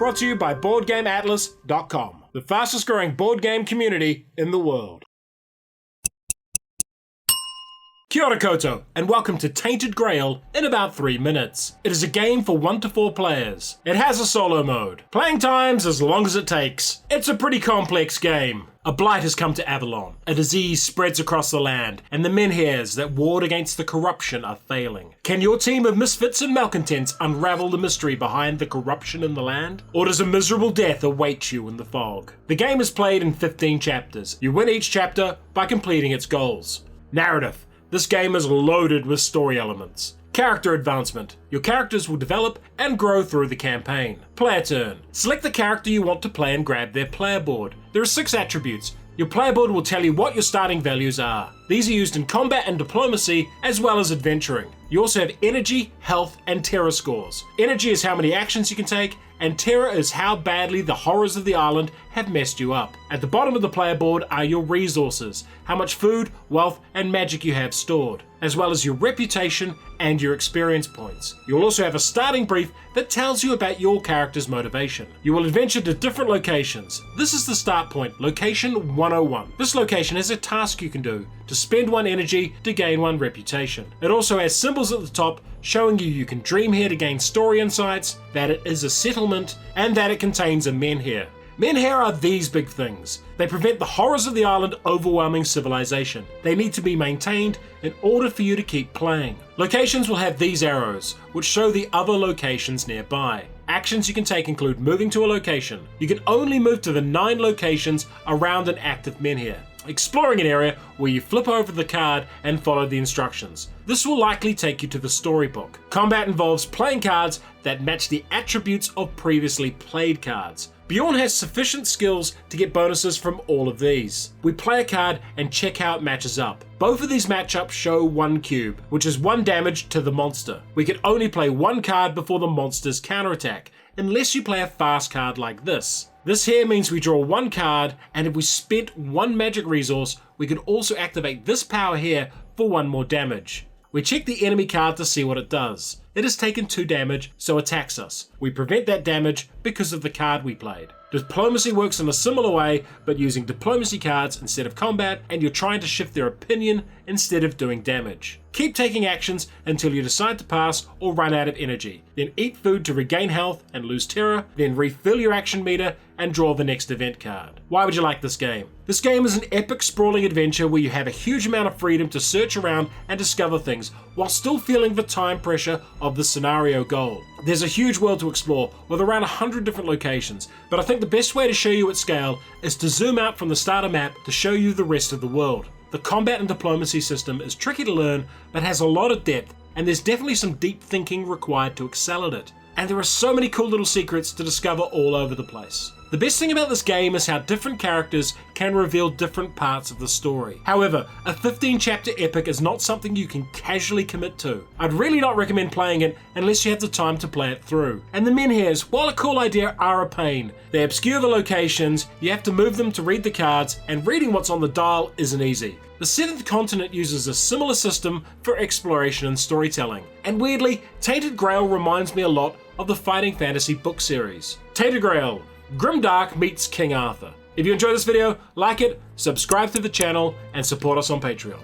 brought to you by BoardGameAtlas.com, the fastest growing board game community in the world. Kia ora koutou, and welcome to Tainted Grail in about 3 minutes. It is a game for 1 to 4 players. It has a solo mode. Playing time's as long as it takes. It's a pretty complex game. A blight has come to Avalon. A disease spreads across the land, and the menhirs that ward against the corruption are failing. Can your team of misfits and malcontents unravel the mystery behind the corruption in the land? Or does a miserable death await you in the fog? The game is played in 15 chapters. You win each chapter by completing its goals. Narrative. This game is loaded with story elements. Character advancement. Your characters will develop and grow through the campaign. Player turn. Select the character you want to play and grab their player board. There are 6 attributes. Your player board will tell you what your starting values are. These are used in combat and diplomacy, as well as adventuring. You also have energy, health, and terror scores. Energy is how many actions you can take, and terror is how badly the horrors of the island have messed you up. At the bottom of the player board are your resources, how much food, wealth, and magic you have stored, as well as your reputation and your experience points. You'll also have a starting brief that tells you about your character's motivation. You will adventure to different locations. This is the start point, location 101. This location has a task you can do to spend 1 energy to gain 1 reputation. It also has symbols at the top showing you can dream here to gain story insights, that it is a settlement, and that it contains a menhir. Menhir are these big things. They prevent the horrors of the island overwhelming civilization. They need to be maintained in order for you to keep playing. Locations will have these arrows, which show the other locations nearby. Actions you can take include moving to a location. You can only move to the 9 locations around an active menhir. Exploring an area where you flip over the card and follow the instructions. This will likely take you to the storybook. Combat involves playing cards that match the attributes of previously played cards. Bjorn has sufficient skills to get bonuses from all of these. We play a card and check how it matches up. Both of these matchups show 1 cube, which is 1 damage to the monster. We can only play 1 card before the monster's counterattack, unless you play a fast card like this. This here means we draw 1 card, and if we spent 1 magic resource, we can also activate this power here for 1 more damage. We check the enemy card to see what it does. It has taken 2 damage, so attacks us. We prevent that damage because of the card we played. Diplomacy works in a similar way, but using diplomacy cards instead of combat, and you're trying to shift their opinion instead of doing damage. Keep taking actions until you decide to pass or run out of energy. Then eat food to regain health and lose terror, then refill your action meter and draw the next event card. Why would you like this game? This game is an epic sprawling adventure where you have a huge amount of freedom to search around and discover things while still feeling the time pressure of the scenario goal. There's a huge world to explore with around 100 different locations, but I think the best way to show you its scale is to zoom out from the starter map to show you the rest of the world. The combat and diplomacy system is tricky to learn, but has a lot of depth, and there's definitely some deep thinking required to excel at it. And there are so many cool little secrets to discover all over the place. The best thing about this game is how different characters can reveal different parts of the story. However, a 15-chapter epic is not something you can casually commit to. I'd really not recommend playing it unless you have the time to play it through. And the menhirs, while a cool idea, are a pain. They obscure the locations, you have to move them to read the cards, and reading what's on the dial isn't easy. The 7th continent uses a similar system for exploration and storytelling. And weirdly, Tainted Grail reminds me a lot of the fighting fantasy book series. Tainted Grail, Grimdark meets King Arthur. If you enjoyed this video, like it, subscribe to the channel, and support us on Patreon.